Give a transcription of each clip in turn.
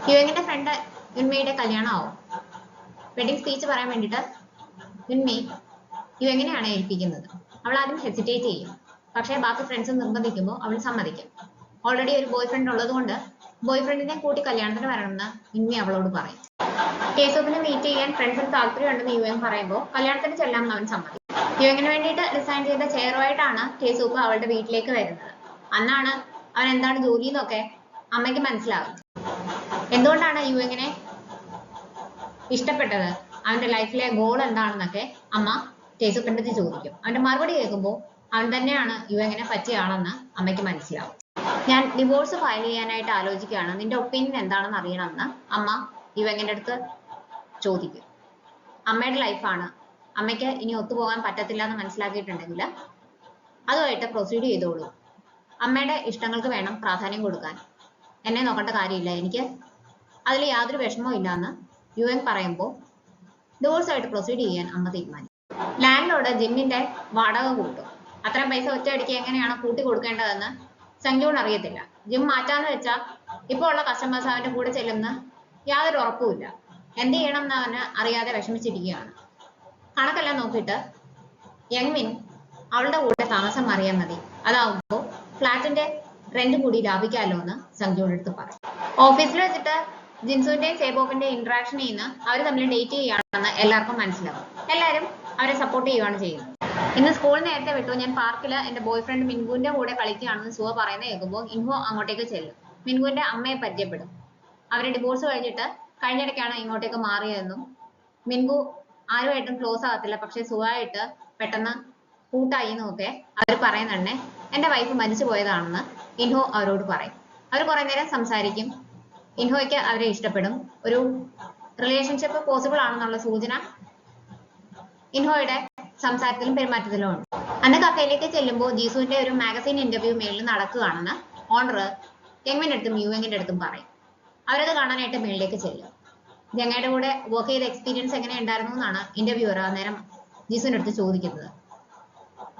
യുവങ്ങിന്റെ front യുന്മയുടെ കല്യാണമാവും. Wedding speech പറയാൻ വേണ്ടിയിട്ട് യുന്മി യുവങ്ങിനെയാണ് ഏൽപ്പിക്കുന്നത്. അവൾ ആദ്യം ഹെസിറ്റേറ്റ് ചെയ്യും, പക്ഷേ ബാക്കി ഫ്രണ്ട്സ് നിർബന്ധിക്കുമ്പോൾ അവൾ സമ്മതിക്കും. ഓൾറെഡി ഒരു ബോയ് ഫ്രണ്ട് ഉള്ളതുകൊണ്ട് ബോയ് ഫ്രണ്ടിനെ കൂട്ടി കല്യാണത്തിന് വരണമെന്ന് യുന്മി അവളോട് പറയും. കേസോപ്പിനെ മീറ്റ് ചെയ്യാൻ ഫ്രണ്ട്സിന് താല്പര്യമുണ്ടെന്ന് യുവങ് പറയുമ്പോൾ കല്യാണത്തിന് ചെല്ലാമെന്ന് അവൻ സമ്മതിക്കും. യുവങ്ങിന് വേണ്ടിയിട്ട് ഡിസൈൻ ചെയ്ത ചെയറുമായിട്ടാണ് കേസോപ്പ് അവളുടെ വീട്ടിലേക്ക് വരുന്നത്. അന്നാണ് അവൻ എന്താണ് ജോലി എന്നൊക്കെ അമ്മയ്ക്ക് മനസ്സിലാകും. എന്തുകൊണ്ടാണ് യുവങ്ങിനെ ഇഷ്ടപ്പെട്ടത്, അവന്റെ ലൈഫിലെ ഗോൾ എന്താണെന്നൊക്കെ അമ്മ കേസോപ്പിന്റെ അടുത്ത് ചോദിക്കും. അവന്റെ മറുപടി കേൾക്കുമ്പോൾ അവൻ തന്നെയാണ് യുവങ്ങിനെ പറ്റിയ ആളെന്ന് അമ്മയ്ക്ക് മനസ്സിലാവും. ഞാൻ ഡിവോഴ്സ് ഫയൽ ചെയ്യാനായിട്ട് ആലോചിക്കുകയാണ്, നിന്റെ ഒപ്പീനിയൻ എന്താണെന്ന് അറിയണമെന്ന് അമ്മ യുവങ്ങിന്റെ അടുത്ത് ചോദിക്കും. അമ്മയുടെ ലൈഫാണ്, അമ്മയ്ക്ക് ഇനി ഒത്തുപോകാൻ പറ്റത്തില്ല എന്ന് മനസ്സിലാക്കിയിട്ടുണ്ടെങ്കിൽ അതുമായിട്ട് പ്രൊസീഡ് ചെയ്തോളൂ. അമ്മയുടെ ഇഷ്ടങ്ങൾക്ക് വേണം പ്രാധാന്യം കൊടുക്കാൻ, എന്നെ നോക്കേണ്ട കാര്യമില്ല, എനിക്ക് അതിൽ യാതൊരു വിഷമവും ഇല്ല എന്ന് യുവങ് പറയുമ്പോൾ ഡിവോഴ്സായിട്ട് പ്രൊസീഡ് ചെയ്യാൻ അമ്മ തീരുമാനിക്കും. ലാൻഡ് ലോർഡ് ജിമ്മിന്റെ വാടക കൂട്ടും. അത്രയും പൈസ ഒറ്റയടിക്ക് എങ്ങനെയാണ് കൂട്ടി കൊടുക്കേണ്ടതെന്ന് സംജുവിന് അറിയത്തില്ല. ജിം മാറ്റാന്ന് വെച്ചാൽ ഇപ്പോൾ ഉള്ള കസ്റ്റമേഴ്സ് അവന്റെ കൂടെ ചെല്ലുന്ന യാതൊരു ഉറപ്പുമില്ല. എന്ത് ചെയ്യണം എന്ന് അവന് അറിയാതെ വിഷമിച്ചിരിക്കുകയാണ്. കണക്കെല്ലാം നോക്കിയിട്ട് യങ്മിൻ അവളുടെ കൂടെ താമസം മാറിയാൽ മതി, അതാവുമ്പോൾ ഫ്ലാറ്റിന്റെ റെന്റ് കൂടി ലാഭിക്കാമല്ലോ എന്ന് സംജുവിന്റെ അടുത്ത് പറയും. ഓഫീസിൽ വെച്ചിട്ട് ജിൻസുവിന്റെയും സേബോക്കിന്റെയും ഇന്ററാക്ഷൻ ചെയ്യുന്ന അവർ തമ്മിൽ ഡേറ്റ് ചെയ്യുകയാണെന്ന് എല്ലാവർക്കും മനസ്സിലാവും. എല്ലാവരും അവരെ സപ്പോർട്ട് ചെയ്യുകയാണ് ചെയ്യുന്നത്. ഇന്ന് സ്കൂൾ നേരത്തെ വിട്ടു, ഞാൻ പാർക്കിൽ എന്റെ ബോയ് ഫ്രണ്ട് മിൻകുവിന്റെ കൂടെ കളിക്കുകയാണെന്ന് സുവ പറയുന്നത് കേൾക്കുമ്പോൾ ഇൻഹോ അങ്ങോട്ടേക്ക് ചെല്ലും. മിൻകുവിന്റെ അമ്മയെ പരിചയപ്പെടും. അവരെ ഡിവോഴ്സ് കഴിഞ്ഞിടയ്ക്കാണ് ഇങ്ങോട്ടേക്ക് മാറിയതെന്നും മിൻകു ആരുമായിട്ടും ക്ലോസ് ആകത്തില്ല, പക്ഷെ സുവായിട്ട് പെട്ടെന്ന് കൂട്ടായി എന്നൊക്കെ അവർ പറയുന്നുണ്ടേ. എന്റെ വൈഫ് മരിച്ചു പോയതാണെന്ന് ഇൻഹോ അവരോട് പറയും. അവർ കുറെ നേരം സംസാരിക്കും. ഇൻഹോയ്ക്ക് അവരെ ഇഷ്ടപ്പെടും. ഒരു റിലേഷൻഷിപ്പ് പോസിബിൾ ആണെന്നുള്ള സൂചന ഇൻഹോയുടെ സംസാരത്തിലും പെരുമാറ്റത്തിലും ഉണ്ട്. അന്ന് കഫേയിലേക്ക് ചെല്ലുമ്പോൾ ജീസുവിന്റെ ഒരു മാഗസീൻ ഇന്റർവ്യൂ മേളിൽ നടക്കുകയാണെന്ന് ഓണർ യങ്മിന്റെ അടുത്തും യുവങ്ങിന്റെ അടുത്തും പറയും. അവരത് കാണാനായിട്ട് മേളിലേക്ക് ചെല്ലും. ജങ്ങയുടെ കൂടെ വർക്ക് ചെയ്ത എക്സ്പീരിയൻസ് എങ്ങനെ ഉണ്ടായിരുന്നു എന്നാണ് ഇന്റർവ്യൂവർ അന്നേരം ജീസുവിന്റെ അടുത്ത് ചോദിക്കുന്നത്.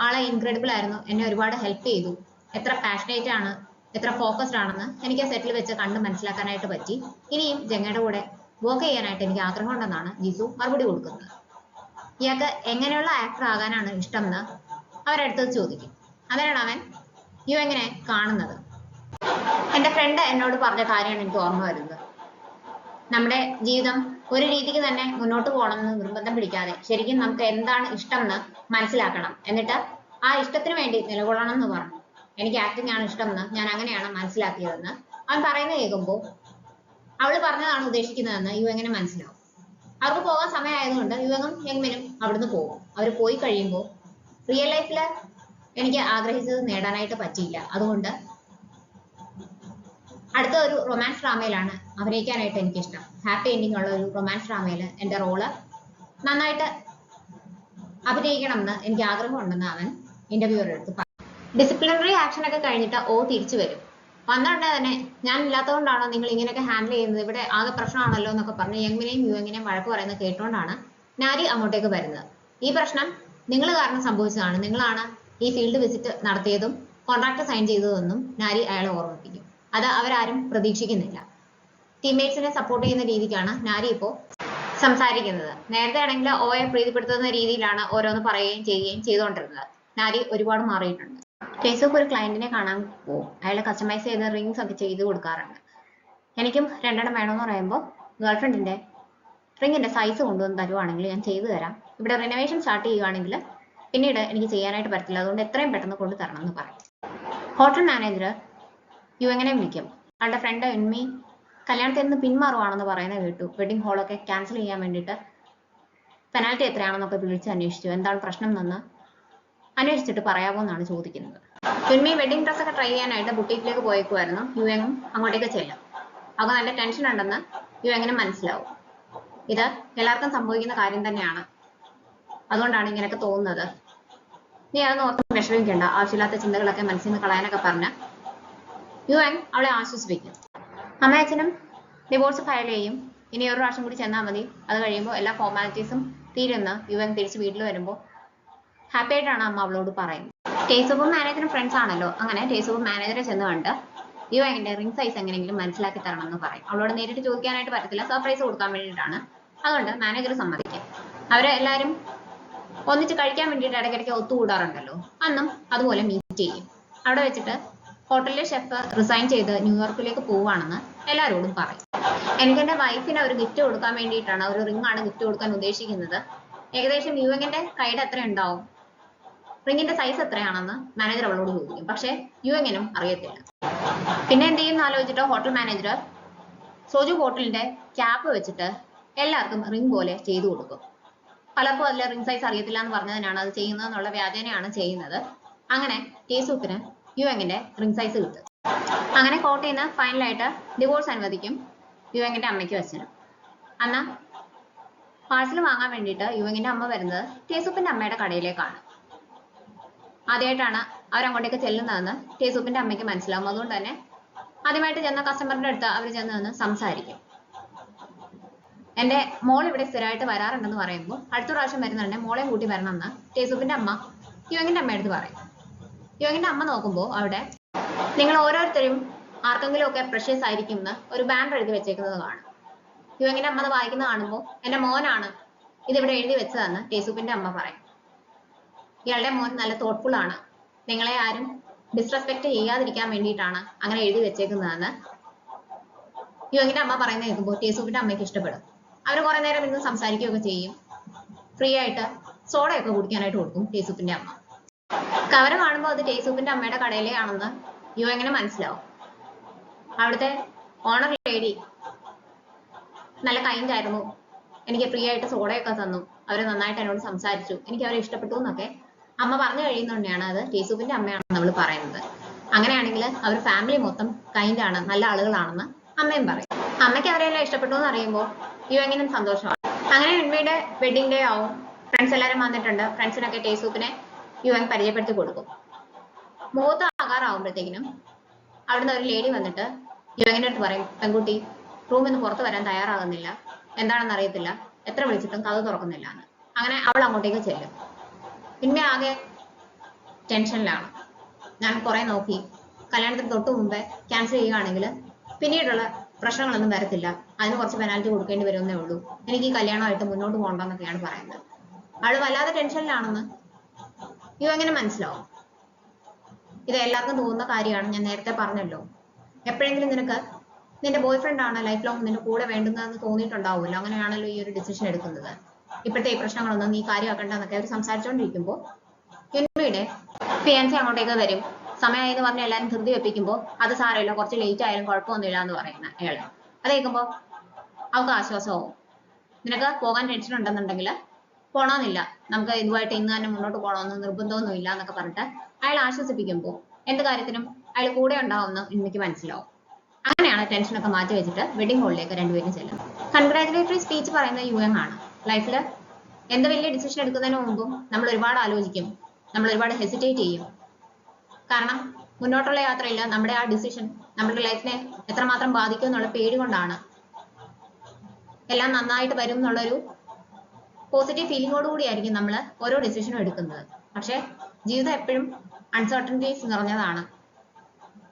ആളെ ഇൻക്രെഡിബിൾ ആയിരുന്നു, എന്നെ ഒരുപാട് ഹെൽപ്പ് ചെയ്തു, എത്ര പാഷനേറ്റ് ആണ്, എത്ര ഫോക്കസ്ഡ് ആണെന്ന് എനിക്ക് സെറ്റിൽ വെച്ച് കണ്ട് മനസ്സിലാക്കാനായിട്ട് പറ്റി. ഇനിയും ജങ്ങയുടെ കൂടെ വർക്ക് ചെയ്യാനായിട്ട് എനിക്ക് ആഗ്രഹമുണ്ടെന്നാണ് ജീസു മറുപടി കൊടുക്കുന്നത്. ഇയാൾക്ക് എങ്ങനെയുള്ള ആക്ടർ ആകാനാണ് ഇഷ്ടം എന്ന് അവരടുത്ത് ചോദിക്കും. അതിനാണ് അവൻ യുവങ്ങിനെ കാണുന്നത്. എന്റെ ഫ്രണ്ട് എന്നോട് പറഞ്ഞ കാര്യമാണ് എനിക്ക് ഓർമ്മ വരുന്നത്. നമ്മുടെ ജീവിതം ഒരു രീതിക്ക് തന്നെ മുന്നോട്ട് പോകണമെന്ന് നിർബന്ധം പിടിക്കാതെ ശരിക്കും നമുക്ക് എന്താണ് ഇഷ്ടം എന്ന് മനസ്സിലാക്കണം, എന്നിട്ട് ആ ഇഷ്ടത്തിന് വേണ്ടി നിലകൊള്ളണം എന്ന് പറഞ്ഞു. എനിക്ക് ആക്ടിങ് ആണ് ഇഷ്ടം എന്ന് ഞാൻ അങ്ങനെയാണ് മനസ്സിലാക്കിയതെന്ന് അവൻ പറയുന്നത് കേൾക്കുമ്പോൾ അവള് പറഞ്ഞതാണ് ഉദ്ദേശിക്കുന്നതെന്ന് യുവങ്ങിന് മനസ്സിലാവും. അവർക്ക് പോകാൻ സമയമായതുകൊണ്ട് യുവങ്ങും യങ്മിനും അവിടുന്ന് പോകും. അവർ പോയി കഴിയുമ്പോൾ റിയൽ ലൈഫിൽ എനിക്ക് ആഗ്രഹിച്ചത് നേടാനായിട്ട് പറ്റിയില്ല, അതുകൊണ്ട് അടുത്ത ഒരു റൊമാൻസ് ഡ്രാമയിലാണ് അഭിനയിക്കാനായിട്ട് എനിക്കിഷ്ടം. ഹാപ്പി എൻഡിങ് ഉള്ള ഒരു റൊമാൻസ് ഡ്രാമയിൽ എൻ്റെ റോള് നന്നായിട്ട് അഭിനയിക്കണം എന്ന് എനിക്ക് ആഗ്രഹമുണ്ടെന്ന് അവൻ ഇന്റർവ്യൂവറുടെ അടുത്ത് പറഞ്ഞു. ഡിസിപ്ലിനറി ആക്ഷൻ ഒക്കെ കഴിഞ്ഞിട്ട് തിരിച്ചു വരും. വന്നിട്ടുണ്ടെ തന്നെ ഞാൻ ഇല്ലാത്തതുകൊണ്ടാണോ നിങ്ങൾ ഇങ്ങനെയൊക്കെ ഹാൻഡിൽ ചെയ്യുന്നത്, ഇവിടെ ആകെ പ്രശ്നമാണല്ലോ എന്നൊക്കെ പറഞ്ഞ് യങ്മിനെയും യുവങ്ങിനെയും വഴക്ക് പറയുന്നത് കേട്ടുകൊണ്ടാണ് നാരി അങ്ങോട്ടേക്ക് വരുന്നത്. ഈ പ്രശ്നം നിങ്ങൾ കാരണം സംഭവിച്ചതാണ്, നിങ്ങളാണ് ഈ ഫീൽഡ് വിസിറ്റ് നടത്തിയതും കോൺട്രാക്ട് സൈൻ ചെയ്തതെന്നും നാരി അയാളെ ഓർമ്മിപ്പിക്കും. അത് അവരാരും പ്രതീക്ഷിക്കുന്നില്ല. ടീംമേറ്റ്സിനെ സപ്പോർട്ട് ചെയ്യുന്ന രീതിക്കാണ് നാരി ഇപ്പോൾ സംസാരിക്കുന്നത്. നേരത്തെ ആണെങ്കിൽ ഓയെ പ്രീതിപ്പെടുത്തുന്ന രീതിയിലാണ് ഓരോന്ന് പറയുകയും ചെയ്യുകയും ചെയ്തുകൊണ്ടിരുന്നത്. നാരി ഒരുപാട് മാറിയിട്ടുണ്ട്. കേസോപ്പ് ഒരു ക്ലയന്റിനെ കാണാൻ പോകും. അയാൾ കസ്റ്റമൈസ് ചെയ്ത റിങ്സ് ഒക്കെ ചെയ്ത് കൊടുക്കാറുണ്ട്. എനിക്കും രണ്ടെണ്ണം വേണമെന്ന് പറയുമ്പോൾ ഗേൾഫ്രണ്ടിന്റെ റിങ്ങിന്റെ സൈസ് കൊണ്ടുവന്ന് തരുവാണെങ്കിൽ ഞാൻ ചെയ്തു തരാം, ഇവിടെ റിനോവേഷൻ സ്റ്റാർട്ട് ചെയ്യുവാണെങ്കിൽ പിന്നീട് എനിക്ക് ചെയ്യാനായിട്ട് പറ്റില്ല, അതുകൊണ്ട് എത്രയും പെട്ടെന്ന് കൊണ്ടു തരണം എന്ന് പറയും. ഹോട്ടൽ മാനേജർ യുവങ്ങിനെ വിളിക്കും. അവളുടെ ഫ്രണ്ട് ഉന്മി കല്യാണത്തിൽ നിന്ന് പിന്മാറുവാണെന്ന് പറയുന്നത് കേട്ടു. വെഡിങ് ഹോളൊക്കെ ക്യാൻസൽ ചെയ്യാൻ വേണ്ടിയിട്ട് പെനാൽറ്റി എത്രയാണെന്നൊക്കെ വിളിച്ച് അന്വേഷിച്ചു. എന്താണ് പ്രശ്നം എന്ന് അന്വേഷിച്ചിട്ട് പറയാമോ എന്നാണ് ചോദിക്കുന്നത്. ഉന്മി വെഡിങ് ഡ്രസ് ഒക്കെ ട്രൈ ചെയ്യാനായിട്ട് ബുട്ടീക്കിലേക്ക് പോയേക്കുമായിരുന്നു. യുവങ്ങും അങ്ങോട്ടേക്ക് ചെല്ലും. അവൾക്ക് നല്ല ടെൻഷൻ ഉണ്ടെന്ന് യുവങ്ങിനും മനസ്സിലാവും. ഇത് എല്ലാവർക്കും സംഭവിക്കുന്ന കാര്യം തന്നെയാണ്, അതുകൊണ്ടാണ് ഇങ്ങനെയൊക്കെ തോന്നുന്നത്, നീ അതൊന്നും ഓർത്ത് വിഷമിക്കേണ്ട, ആവശ്യമില്ലാത്ത ചിന്തകളൊക്കെ മനസ്സിൽ നിന്ന് കളയാനൊക്കെ പറഞ്ഞ് യുവങ് അവളെ ആശ്വസിപ്പിക്കും. അമ്മയച്ഛനും ഡിവോഴ്സ് ഫയൽ ചെയ്യും. ഇനി ഒരു പ്രാവശ്യം കൂടി ചെന്നാൽ മതി, അത് കഴിയുമ്പോൾ എല്ലാ ഫോർമാലിറ്റീസും തീരുന്ന യുവങ് തിരിച്ച് വീട്ടിൽ വരുമ്പോൾ ഹാപ്പി ആയിട്ടാണ് അമ്മ അവളോട് പറയുന്നത്. ടേസോപ്പും മാനേജറും ഫ്രണ്ട്സ് ആണല്ലോ. അങ്ങനെ ടേസോപ്പും മാനേജറെ ചെന്ന് കണ്ട് യുഎങ്ങിന്റെ റിംഗ് സൈസ് എങ്ങനെയെങ്കിലും മനസ്സിലാക്കി തരണം എന്ന് പറയും. അവളോട് നേരിട്ട് ചോദിക്കാനായിട്ട് പറ്റത്തില്ല, സർപ്രൈസ് കൊടുക്കാൻ വേണ്ടിയിട്ടാണ്. അതുകൊണ്ട് മാനേജർ സമ്മതിക്കും. അവരെല്ലാരും ഒന്നിച്ച് കഴിക്കാൻ വേണ്ടിയിട്ട് ഇടയ്ക്കിടയ്ക്ക് ഒത്തുകൂടാറുണ്ടല്ലോ, അന്നും അതുപോലെ മീറ്റ് ചെയ്യും. അവിടെ വെച്ചിട്ട് ഹോട്ടലിലെ ഷെഫ് റിസൈൻ ചെയ്ത് ന്യൂയോർക്കിലേക്ക് പോവുകയാണെന്ന് എല്ലാവരോടും പറയും. എനിക്ക് എൻ്റെ വൈഫിന് ഒരു ഗിഫ്റ്റ് കൊടുക്കാൻ വേണ്ടിയിട്ടാണ്, ഒരു റിംഗ് ആണ് ഗിഫ്റ്റ് കൊടുക്കാൻ ഉദ്ദേശിക്കുന്നത്. ഏകദേശം യുഎങ്ങിന്റെ കൈയുടെ എത്ര ഉണ്ടാവും, റിങ്ങിന്റെ സൈസ് എത്രയാണെന്ന് മാനേജർ അവളോട് ചോദിക്കും. പക്ഷെ യുഎങ്ങിനും അറിയത്തില്ല. പിന്നെ എന്ത് ചെയ്യുന്ന ആലോചിച്ചിട്ട് ഹോട്ടൽ മാനേജർ സോജു ബോട്ടിലിന്റെ ക്യാപ്പ് വെച്ചിട്ട് എല്ലാവർക്കും റിംഗ് പോലെ ചെയ്തു കൊടുക്കും. പലർക്കും അതിലെ റിംഗ് സൈസ് അറിയത്തില്ല എന്ന് പറഞ്ഞതിനാണ് അത് ചെയ്യുന്നത് എന്നുള്ള വ്യാജേനയാണ് ചെയ്യുന്നത്. അങ്ങനെ ടീസൂപ്പിന് യുഎങ്ങിന്റെ റിംഗ് സൈസ് കിട്ടും. അങ്ങനെ കോർട്ടിൽ നിന്ന് ഫൈനലായിട്ട് ഡിവോഴ്സ് അനുവദിക്കും യുഎങ്ങിന്റെ അമ്മയ്ക്കും അച്ഛനും. അന്ന് പാഴ്സൽ വാങ്ങാൻ വേണ്ടിയിട്ട് യുഎങ്ങിന്റെ അമ്മ വരുന്നത് ടീസൂപ്പിന്റെ അമ്മയുടെ കടയിലേക്കാണ്. ആദ്യമായിട്ടാണ് അവരങ്ങോട്ടേക്ക് ചെല്ലുന്നതെന്ന് ടീസൂപ്പിന്റെ അമ്മയ്ക്ക് മനസ്സിലാവും. അതുകൊണ്ട് തന്നെ ആദ്യമായിട്ട് ചെന്ന കസ്റ്റമറിന്റെ അടുത്ത് അവർ ചെന്ന് നിന്ന് സംസാരിക്കും. എന്റെ മോൾ ഇവിടെ സ്ഥിരമായിട്ട് വരാറുണ്ടെന്ന് പറയുമ്പോൾ അടുത്ത പ്രാവശ്യം വരുന്നുണ്ടെ മോളെയും കൂട്ടി വരണമെന്ന് ടീസൂപ്പിന്റെ അമ്മ യുഎങ്ങിന്റെ അമ്മയടുത്ത് പറയും. യുഎങ്ങിന്റെ അമ്മ നോക്കുമ്പോൾ അവിടെ നിങ്ങൾ ഓരോരുത്തരും ആർക്കെങ്കിലും ഒക്കെ പ്രഷ്യസ് ആയിരിക്കും എന്ന് ഒരു ബാനർ എഴുതി വെച്ചേക്കുന്നത് കാണും. യുഎങ്ങിന്റെ അമ്മ അത് വായിക്കുന്നത് കാണുമ്പോൾ എന്റെ മോനാണ് ഇതിവിടെ എഴുതി വെച്ചതെന്ന് ടീസൂപ്പിന്റെ അമ്മ പറയും. ഇയാളുടെ മോൻ നല്ല തോട്ട്ഫുൾ ആണ്, നിങ്ങളെ ആരും ഡിസ്റെസ്പെക്ട് ചെയ്യാതിരിക്കാൻ വേണ്ടിയിട്ടാണ് അങ്ങനെ എഴുതി വെച്ചേക്കുന്നതെന്ന് യുഎങ്ങിന്റെ അമ്മ പറയുന്നത് കേൾക്കുമ്പോൾ ടീസൂപ്പിന്റെ അമ്മയ്ക്ക് ഇഷ്ടപ്പെടും. അവർ കുറെ നേരം ഇന്ന് സംസാരിക്കുകയൊക്കെ ചെയ്യും. ഫ്രീ ആയിട്ട് സോഡയൊക്കെ കുടിക്കാനായിട്ട് കൊടുക്കും ടീസൂപ്പിന്റെ അമ്മ. കവർ കാണുമ്പോൾ അത് ടീസൂപ്പിന്റെ അമ്മയുടെ കടയിലെ ആണെന്ന് യുഎങ്ങിന് മനസ്സിലാവും. അവിടുത്തെ ഓണർ ലേഡി നല്ല കൈൻഡ് ആയിരുന്നു, എനിക്ക് ഫ്രീ ആയിട്ട് സോഡയൊക്കെ തന്നു, അവര് നന്നായിട്ട് എന്നോട് സംസാരിച്ചു, എനിക്ക് അവരെ ഇഷ്ടപ്പെട്ടു എന്നൊക്കെ അമ്മ പറഞ്ഞു കഴിയുന്നതുകൊണ്ടാണ് അത് ടീസൂപ്പിന്റെ അമ്മയാണെന്ന് നമ്മൾ പറയുന്നത്. അങ്ങനെയാണെങ്കിൽ അവർ ഫാമിലി മൊത്തം കൈൻഡ് ആണ്, നല്ല ആളുകളാണെന്ന് അമ്മയും പറയും. അമ്മയ്ക്ക് അവരെല്ലാം ഇഷ്ടപ്പെട്ടു എന്ന് അറിയുമ്പോൾ യുഎങ്ങിനും സന്തോഷമാണ്. അങ്ങനെ ഉണ്മയുടെ വെഡിങ് ഡേ ആവും. ഫ്രണ്ട്സ് എല്ലാവരും വന്നിട്ടുണ്ട്. ഫ്രണ്ട്സിനൊക്കെ ടീസൂപ്പിനെ യുഎങ് പരിചയപ്പെടുത്തി കൊടുക്കും. മുഹൂർത്തം ആകാറാവുമ്പോഴത്തേക്കിനും അവിടുന്ന് ഒരു ലേഡി വന്നിട്ട് യുഎങ്ങിന്റെ അടുത്ത് പറയും, പെൺകുട്ടി റൂമിൽ നിന്ന് പുറത്ത് വരാൻ തയ്യാറാകുന്നില്ല, എന്താണെന്ന് അറിയത്തില്ല, എത്ര വിളിച്ചിട്ടും കഥ തുറക്കുന്നില്ല എന്ന്. അങ്ങനെ അവൾ അങ്ങോട്ടേക്ക് ചെല്ലും. പിന്നെ ആകെ ടെൻഷനിലാണ്. ഞാൻ കുറെ നോക്കി, കല്യാണത്തിന് തൊട്ട് മുമ്പേ ക്യാൻസൽ ചെയ്യുകയാണെങ്കിൽ പിന്നീടുള്ള പ്രശ്നങ്ങളൊന്നും വരത്തില്ല, അതിന് കുറച്ച് പെനാൽറ്റി കൊടുക്കേണ്ടി വരുമെന്നേ ഉള്ളൂ, എനിക്ക് ഈ കല്യാണമായിട്ട് മുന്നോട്ട് പോകണ്ടെന്നൊക്കെയാണ് പറയുന്നത്. അവൾ വല്ലാതെ ടെൻഷനിലാണെന്ന് യുഎങ്ങിന് മനസ്സിലാവും. ഇത് എല്ലാവർക്കും തോന്നുന്ന കാര്യമാണ്, ഞാൻ നേരത്തെ പറഞ്ഞല്ലോ. എപ്പോഴെങ്കിലും നിനക്ക് നിന്റെ ബോയ് ഫ്രണ്ട് ആണ് ലൈഫ് ലോങ് നിന്റെ കൂടെ വേണ്ടുന്നതെന്ന് തോന്നിയിട്ടുണ്ടാവുമല്ലോ, അങ്ങനെയാണല്ലോ ഈ ഒരു ഡിസിഷൻ എടുക്കുന്നത്. ഇപ്പോഴത്തെ ഈ പ്രശ്നങ്ങളൊന്നും നീ കാര്യമാക്കണ്ടെന്നൊക്കെ അവർ സംസാരിച്ചുകൊണ്ടിരിക്കുമ്പോൾ യുൻമിയുടെ ഫിയാൻസി അങ്ങോട്ടേക്ക് വരും. സമയമായി എന്ന് പറഞ്ഞ് എല്ലാവരും ധൃതി വെപ്പിക്കുമ്പോൾ അത് സാരമില്ല, കുറച്ച് ലേറ്റ് ആയാലും കുഴപ്പമൊന്നുമില്ല എന്ന് പറയുന്ന അയാള്. അത് കേൾക്കുമ്പോൾ അവൾക്ക് ആശ്വാസമാവും. നിനക്ക് പോകാൻ ടെൻഷൻ ഉണ്ടെന്നുണ്ടെങ്കിൽ പോണമെന്നില്ല, നമുക്ക് ഇതുമായിട്ട് ഇന്ന് തന്നെ മുന്നോട്ട് പോകണമെന്ന് നിർബന്ധമൊന്നും ഇല്ല എന്നൊക്കെ പറഞ്ഞിട്ട് അയാൾ ആശ്വസിപ്പിക്കുമ്പോൾ എന്ത് കാര്യത്തിനും അയാൾ കൂടെ ഉണ്ടാവുമെന്ന് എനിക്ക് മനസ്സിലാവും. അങ്ങനെയാണ് ടെൻഷനൊക്കെ മാറ്റി വെച്ചിട്ട് വെഡിങ് ഹോളിലേക്ക് രണ്ടുപേരും ചെല്ലുന്നത്. കൺഗ്രാറ്റുലേറ്ററി സ്പീച്ച് പറയുന്ന യുഎങ് ആണ്. ലൈഫിൽ എന്ത് വലിയ ഡിസിഷൻ എടുക്കുന്നതിന് മുമ്പും നമ്മൾ ഒരുപാട് ആലോചിക്കും, നമ്മൾ ഒരുപാട് ഹെസിറ്റേറ്റ് ചെയ്യും. കാരണം മുന്നോട്ടുള്ള യാത്രയിൽ നമ്മുടെ ആ ഡിസിഷൻ നമ്മുടെ ലൈഫിനെ എത്രമാത്രം ബാധിക്കും എന്നുള്ള പേടി കൊണ്ടാണ് എല്ലാം നന്നായിട്ട് വരും എന്നുള്ളൊരു പോസിറ്റീവ് ഫീലിങ്ങോട് കൂടിയായിരിക്കും നമ്മൾ ഓരോ ഡിസിഷനും എടുക്കുന്നത്. പക്ഷെ ജീവിതം എപ്പോഴും അൺസർട്ടനിറ്റീസ് നിറഞ്ഞതാണ്.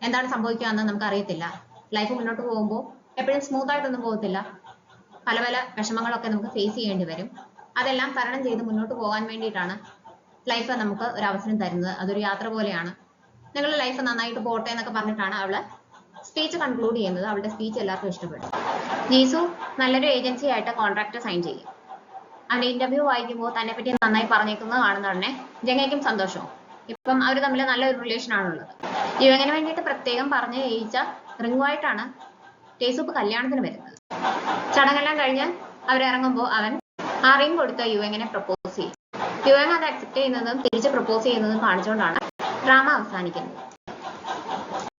എന്താണ് സംഭവിക്കുക എന്ന് നമുക്ക് അറിയത്തില്ല. ലൈഫ് മുന്നോട്ട് പോകുമ്പോൾ എപ്പോഴും സ്മൂത്ത് ആയിട്ടൊന്നും പോകത്തില്ല. പല പല വിഷമങ്ങളൊക്കെ നമുക്ക് ഫേസ് ചെയ്യേണ്ടി വരും. അതെല്ലാം തരണം ചെയ്ത് മുന്നോട്ട് പോകാൻ വേണ്ടിയിട്ടാണ് ലൈഫ് നമുക്ക് ഒരു അവസരം തരുന്നത്. അതൊരു യാത്ര പോലെയാണ്. നിങ്ങളുടെ ലൈഫ് നന്നായിട്ട് പോട്ടെ എന്നൊക്കെ പറഞ്ഞിട്ടാണ് അവള് സ്പീച്ച് കൺക്ലൂഡ് ചെയ്യുന്നത്. അവളുടെ സ്പീച്ച് എല്ലാവർക്കും ഇഷ്ടപ്പെട്ടു. ജീസു നല്ലൊരു ഏജൻസി ആയിട്ട് കോൺട്രാക്ട് സൈൻ ചെയ്യും. അവന്റെ ഇന്റർവ്യൂ വായിക്കുമ്പോൾ തന്നെ പറ്റി നന്നായി പറഞ്ഞേക്കുന്നത് കാണുന്ന ഉടനെ ജംഗയ്ക്കും സന്തോഷവും. ഇപ്പം അവർ തമ്മിൽ നല്ലൊരു റിലേഷൻ ആണുള്ളത്. യുഎങ്ങിന് വേണ്ടിയിട്ട് പ്രത്യേകം പറഞ്ഞ് ജയിച്ച റിങ്ങുമായിട്ടാണ് ടീസൂപ്പ് കല്യാണത്തിന് വരുന്നത്. ചടങ്ങെല്ലാം കഴിഞ്ഞ് അവരിറങ്ങുമ്പോൾ അവൻ ആ റിംഗ് കൊടുത്ത യുഎങ്ങിനെ പ്രപ്പോസ് ചെയ്യും. യുഎങ് അത് അക്സെപ്റ്റ് ചെയ്യുന്നതും തിരിച്ച് പ്രപ്പോസ് ചെയ്യുന്നതും കാണിച്ചുകൊണ്ടാണ് ഡ്രാമ അവസാനിക്കുന്നത്.